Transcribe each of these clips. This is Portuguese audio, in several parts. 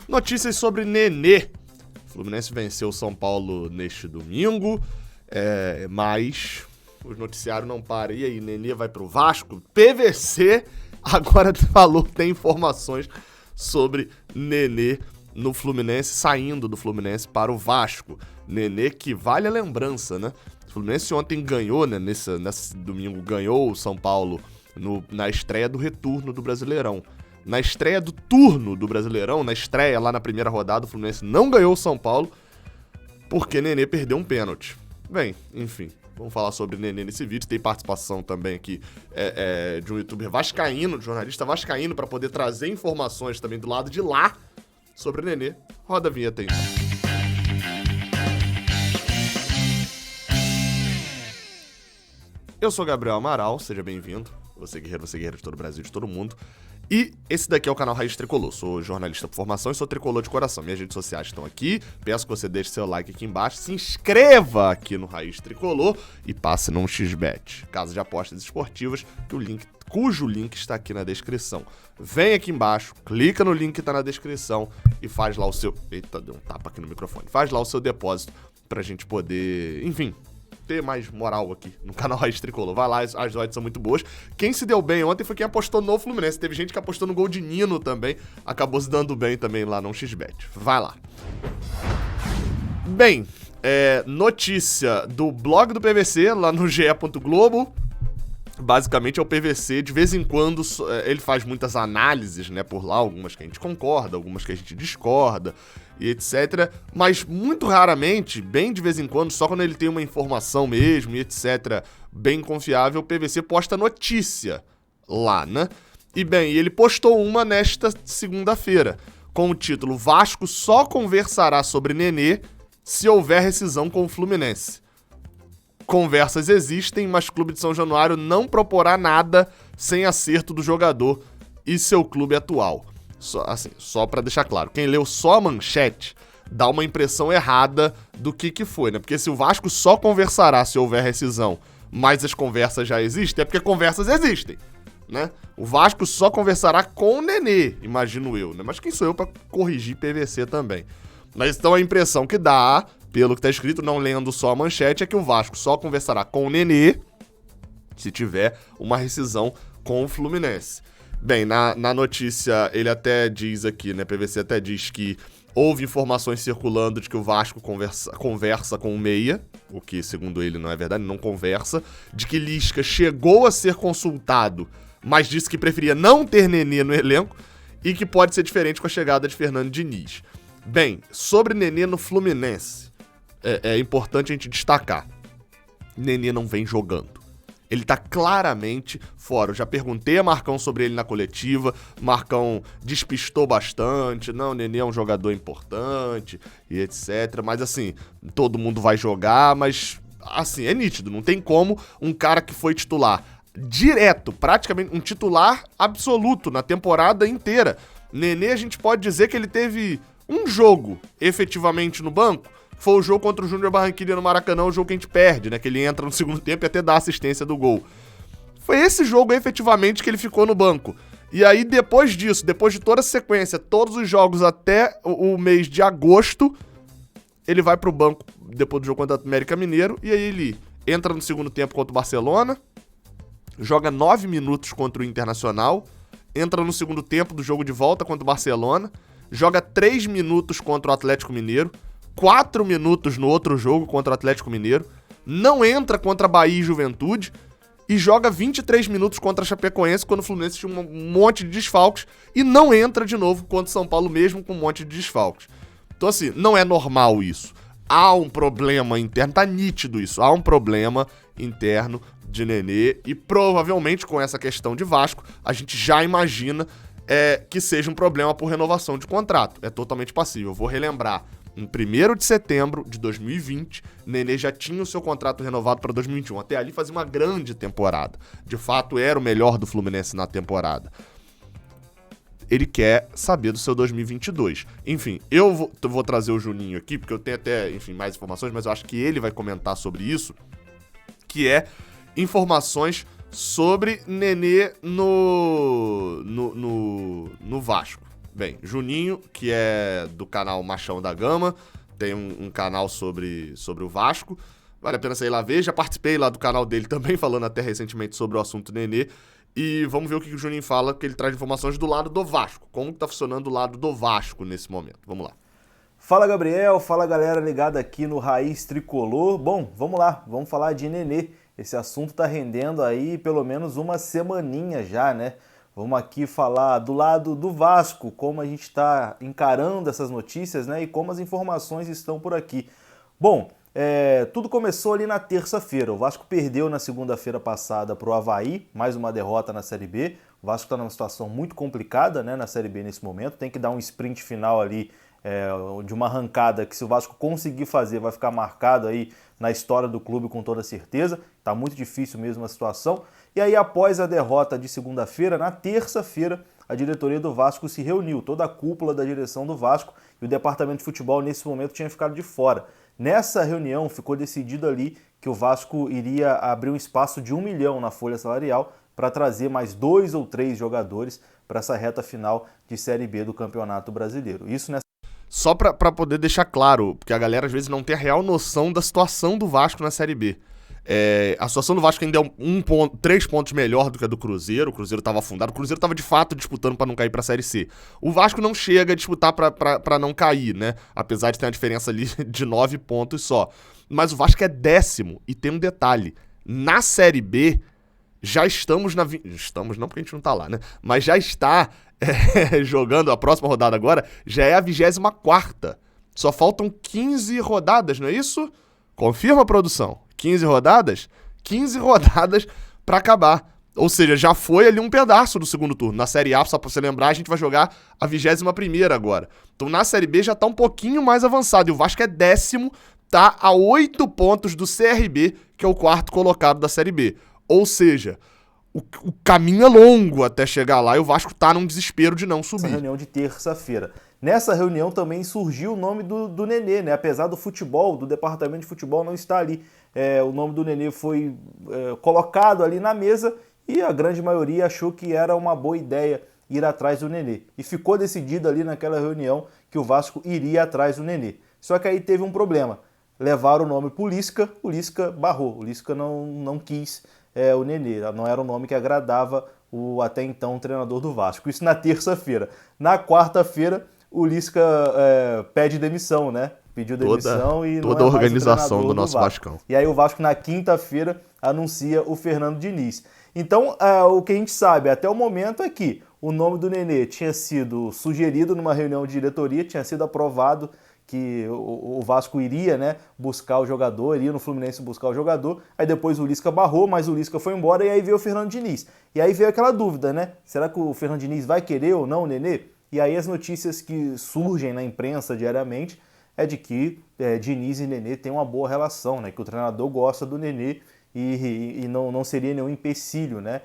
Notícias sobre Nenê. O Fluminense venceu o São Paulo neste domingo, mas os noticiários não param. E aí, Nenê vai pro Vasco? PVC agora falou que tem informações sobre Nenê no Fluminense, saindo do Fluminense para o Vasco. Nenê que vale a lembrança, né? O Fluminense ontem ganhou, né? Nesse domingo ganhou o São Paulo na estreia do retorno do Brasileirão. Na estreia do turno do Brasileirão, na estreia lá na primeira rodada, o Fluminense não ganhou o São Paulo porque Nenê perdeu um pênalti. Bem, enfim, vamos falar sobre Nenê nesse vídeo. Tem participação também aqui de um youtuber vascaíno, de jornalista vascaíno, para poder trazer informações também do lado de lá sobre Nenê. Roda a vinheta aí. Eu sou Gabriel Amaral, seja bem-vindo. Você guerreiro de todo o Brasil, de todo mundo. E esse daqui é o canal Raiz Tricolor. Sou jornalista por formação e sou tricolor de coração. Minhas redes sociais estão aqui. Peço que você deixe seu like aqui embaixo. Se inscreva aqui no Raiz Tricolor e passe num XBet, casa de apostas esportivas, cujo link está aqui na descrição. Vem aqui embaixo, clica no link que está na descrição e faz lá o seu... Eita, deu um tapa aqui no microfone. Faz lá o seu depósito pra gente poder, enfim, ter mais moral aqui no canal Raiz Tricolor. Vai lá, as odds são muito boas. Quem se deu bem ontem foi quem apostou no Fluminense. Teve gente que apostou no gol de Nino também. Acabou se dando bem também lá no XBet. Vai lá. Bem, notícia do blog do PVC lá no GE. Globo. Basicamente é o PVC, de vez em quando ele faz muitas análises, né, por lá, algumas que a gente concorda, algumas que a gente discorda e etc, mas muito raramente, bem de vez em quando, só quando ele tem uma informação mesmo e etc, bem confiável, o PVC posta notícia lá, né? E bem, ele postou uma nesta segunda-feira, com o título Vasco só conversará sobre Nenê se houver rescisão com o Fluminense. Conversas existem, mas o Clube de São Januário não proporá nada sem acerto do jogador e seu clube atual. Só pra deixar claro, quem leu só a manchete dá uma impressão errada do que foi, né? Porque se o Vasco só conversará se houver rescisão, mas as conversas já existem, é porque conversas existem, né? O Vasco só conversará com o Nenê, imagino eu, né? Mas quem sou eu pra corrigir PVC também? Mas então a impressão que dá, pelo que tá escrito, não lendo só a manchete, é que o Vasco só conversará com o Nenê se tiver uma rescisão com o Fluminense. Bem, na notícia ele até diz aqui, né, PVC até diz que houve informações circulando de que o Vasco conversa com o Meia, o que segundo ele não é verdade, não conversa, de que Lisca chegou a ser consultado, mas disse que preferia não ter Nenê no elenco e que pode ser diferente com a chegada de Fernando Diniz. Bem, sobre Nenê no Fluminense, é importante a gente destacar. Nenê não vem jogando. Ele tá claramente fora. Eu já perguntei a Marcão sobre ele na coletiva. Marcão despistou bastante. Não, Nenê é um jogador importante e etc. Mas assim, todo mundo vai jogar, mas assim, é nítido. Não tem como um cara que foi titular direto, praticamente um titular absoluto na temporada inteira. Nenê, a gente pode dizer que ele teve um jogo efetivamente no banco. Foi o jogo contra o Júnior Barranquilla no Maracanã, o jogo que a gente perde, né? Que ele entra no segundo tempo e até dá assistência do gol. Foi esse jogo, efetivamente, que ele ficou no banco. E aí, depois disso, depois de toda a sequência, todos os jogos até o mês de agosto, ele vai pro banco depois do jogo contra o América Mineiro, e aí ele entra no segundo tempo contra o Barcelona, joga 9 minutos contra o Internacional, entra no segundo tempo do jogo de volta contra o Barcelona, joga 3 minutos contra o Atlético Mineiro, 4 minutos no outro jogo contra o Atlético Mineiro, não entra contra Bahia e Juventude e joga 23 minutos contra a Chapecoense quando o Fluminense tinha um monte de desfalques e não entra de novo contra o São Paulo mesmo com um monte de desfalques. Então assim, não é normal isso. Há um problema interno, tá nítido isso, há um problema interno de Nenê e provavelmente com essa questão de Vasco, a gente já imagina que seja um problema por renovação de contrato. É totalmente passível. Eu vou relembrar. Em 1º de setembro de 2020, Nenê já tinha o seu contrato renovado para 2021. Até ali fazia uma grande temporada. De fato, era o melhor do Fluminense na temporada. Ele quer saber do seu 2022. Enfim, eu vou trazer o Juninho aqui, porque eu tenho até, enfim, mais informações, mas eu acho que ele vai comentar sobre isso, que é informações sobre Nenê no Vasco. Bem, Juninho, que é do canal Machão da Gama, tem um canal sobre o Vasco. Vale a pena você ir lá ver. Já participei lá do canal dele também, falando até recentemente sobre o assunto Nenê. E vamos ver o que o Juninho fala, porque ele traz informações do lado do Vasco. Como que tá funcionando o lado do Vasco nesse momento. Vamos lá. Fala, Gabriel. Fala, galera ligada aqui no Raiz Tricolor. Bom, vamos lá. Vamos falar de Nenê. Esse assunto tá rendendo aí pelo menos uma semaninha já, né? Vamos aqui falar do lado do Vasco, como a gente está encarando essas notícias, né? E como as informações estão por aqui. Bom, tudo começou ali na terça-feira. O Vasco perdeu na segunda-feira passada para o Avaí, mais uma derrota na Série B. O Vasco está numa situação muito complicada, né, na Série B nesse momento. Tem que dar um sprint final ali de uma arrancada que, se o Vasco conseguir fazer, vai ficar marcado aí na história do clube com toda certeza. Está muito difícil mesmo a situação. E aí, após a derrota de segunda-feira, na terça-feira, a diretoria do Vasco se reuniu, toda a cúpula da direção do Vasco, e o departamento de futebol nesse momento tinha ficado de fora. Nessa reunião ficou decidido ali que o Vasco iria abrir um espaço de 1 milhão na folha salarial para trazer mais 2 ou 3 jogadores para essa reta final de Série B do Campeonato Brasileiro. Isso nessa... Só para poder deixar claro, porque a galera às vezes não tem a real noção da situação do Vasco na Série B. A situação do Vasco ainda é 3 pontos melhor do que a do Cruzeiro. O Cruzeiro estava afundado. O Cruzeiro estava de fato disputando para não cair para a Série C. O Vasco não chega a disputar para não cair, né? Apesar de ter uma diferença ali de 9 pontos só. Mas o Vasco é 10º. E tem um detalhe. Na Série B, já estamos na... Estamos não, porque a gente não tá lá, né? Mas já está jogando a próxima rodada agora. Já é a 24ª. Só faltam 15 rodadas, não é isso? Confirma, produção. 15 rodadas? 15 rodadas pra acabar. Ou seja, já foi ali um pedaço do segundo turno. Na Série A, só pra você lembrar, a gente vai jogar a 21ª agora. Então na Série B já tá um pouquinho mais avançado. E o Vasco é 10º, tá a 8 pontos do CRB, que é o 4º colocado da Série B. Ou seja, o caminho é longo até chegar lá e o Vasco tá num desespero de não subir. Essa reunião de terça-feira. Nessa reunião também surgiu o nome do Nenê, né? Apesar do futebol, do departamento de futebol não estar ali. O nome do Nenê foi colocado ali na mesa e a grande maioria achou que era uma boa ideia ir atrás do Nenê. E ficou decidido ali naquela reunião que o Vasco iria atrás do Nenê. Só que aí teve um problema. Levaram o nome pro Lisca, o Lisca barrou. O Lisca não quis o Nenê, não era o nome que agradava o até então treinador do Vasco. Isso na terça-feira. Na quarta-feira, o Lisca pede demissão, né? Pediu demissão e toda a organização do nosso Vascão. E aí o Vasco na quinta-feira anuncia o Fernando Diniz. Então, o que a gente sabe até o momento é que o nome do Nenê tinha sido sugerido numa reunião de diretoria, tinha sido aprovado que o Vasco iria, né, buscar o jogador, iria no Fluminense buscar o jogador, aí depois o Lisca barrou, mas o Lisca foi embora e aí veio o Fernando Diniz. E aí veio aquela dúvida, né? Será que o Fernando Diniz vai querer ou não o Nenê? E aí as notícias que surgem na imprensa diariamente é de que Diniz e Nenê têm uma boa relação, né? Que o treinador gosta do Nenê e não seria nenhum empecilho, né?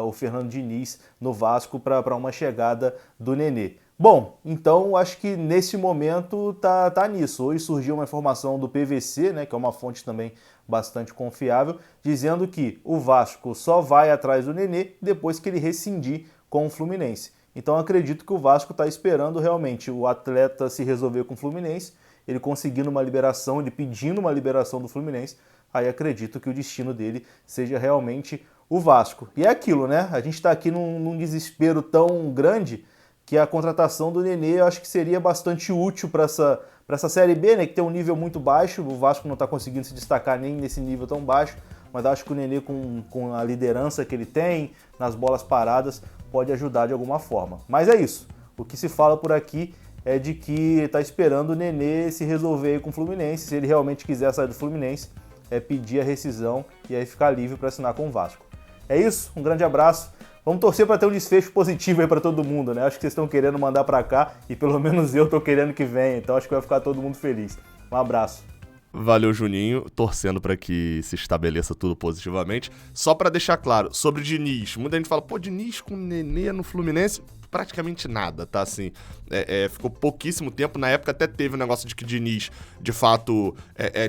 O Fernando Diniz no Vasco para uma chegada do Nenê. Bom, então acho que nesse momento tá nisso. Hoje surgiu uma informação do PVC, né, que é uma fonte também bastante confiável, dizendo que o Vasco só vai atrás do Nenê depois que ele rescindir com o Fluminense. Então acredito que o Vasco está esperando realmente o atleta se resolver com o Fluminense, ele conseguindo uma liberação, ele pedindo uma liberação do Fluminense, aí acredito que o destino dele seja realmente o Vasco. E é aquilo, né? A gente está aqui num desespero tão grande que a contratação do Nenê eu acho que seria bastante útil para essa Série B, né, que tem um nível muito baixo. O Vasco não está conseguindo se destacar nem nesse nível tão baixo, mas acho que o Nenê, com a liderança que ele tem, nas bolas paradas, pode ajudar de alguma forma. Mas é isso. O que se fala por aqui é de que está esperando o Nenê se resolver aí com o Fluminense. Se ele realmente quiser sair do Fluminense, pedir a rescisão e aí ficar livre para assinar com o Vasco. É isso, um grande abraço. Vamos torcer para ter um desfecho positivo aí para todo mundo, né? Acho que vocês estão querendo mandar para cá e pelo menos eu estou querendo que venha, então acho que vai ficar todo mundo feliz. Um abraço. Valeu, Juninho, torcendo para que se estabeleça tudo positivamente. Só para deixar claro, sobre Diniz, muita gente fala, pô, Diniz com Nenê no Fluminense, praticamente nada, tá? Assim, ficou pouquíssimo tempo. Na época até teve o negócio de que Diniz, de fato,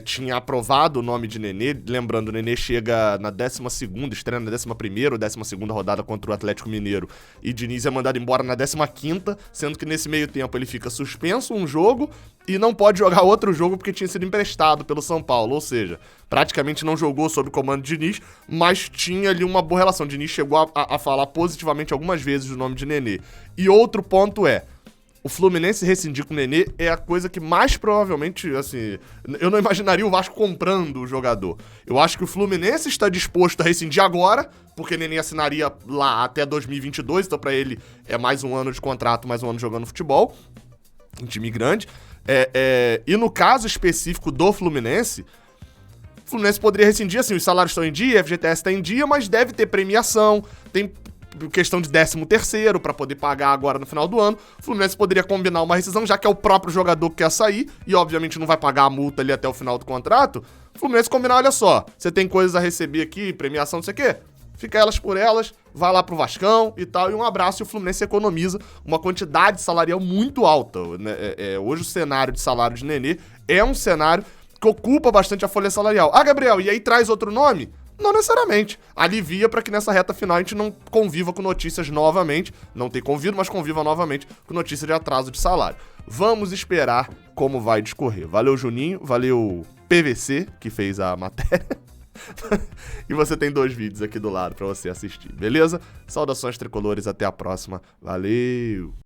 tinha aprovado o nome de Nenê. Lembrando, o Nenê chega na 12ª, estreia na 11ª ou 12ª rodada contra o Atlético Mineiro. E Diniz é mandado embora na 15ª, sendo que nesse meio tempo ele fica suspenso um jogo e não pode jogar outro jogo porque tinha sido emprestado pelo São Paulo. Ou seja, praticamente não jogou sob o comando de Diniz, mas tinha ali uma boa relação. Diniz chegou a falar positivamente algumas vezes o nome de Nenê. E outro ponto o Fluminense rescindir com o Nenê é a coisa que mais provavelmente, assim, eu não imaginaria o Vasco comprando o jogador. Eu acho que o Fluminense está disposto a rescindir agora, porque Nenê assinaria lá até 2022, então pra ele é mais um ano de contrato, mais um ano jogando futebol, um time grande. E no caso específico do Fluminense, o Fluminense poderia rescindir, assim, os salários estão em dia, a FGTS está em dia, mas deve ter premiação, tem questão de 13º para poder pagar agora no final do ano. O Fluminense poderia combinar uma rescisão, já que é o próprio jogador que quer sair e obviamente não vai pagar a multa ali até o final do contrato. O Fluminense combinar, olha só, você tem coisas a receber aqui, premiação, não sei o quê, fica elas por elas, vai lá pro Vascão e tal, e um abraço, e o Fluminense economiza uma quantidade salarial muito alta, né? Hoje o cenário de salário de Nenê é um cenário que ocupa bastante a folha salarial. Ah, Gabriel, e aí traz outro nome? Não necessariamente. Alivia para que nessa reta final a gente não conviva com notícias novamente. Não tem convido, mas conviva novamente com notícias de atraso de salário. Vamos esperar como vai discorrer. Valeu, Juninho. Valeu, PVC, que fez a matéria. E você tem 2 vídeos aqui do lado para você assistir, beleza? Saudações tricolores, até a próxima. Valeu!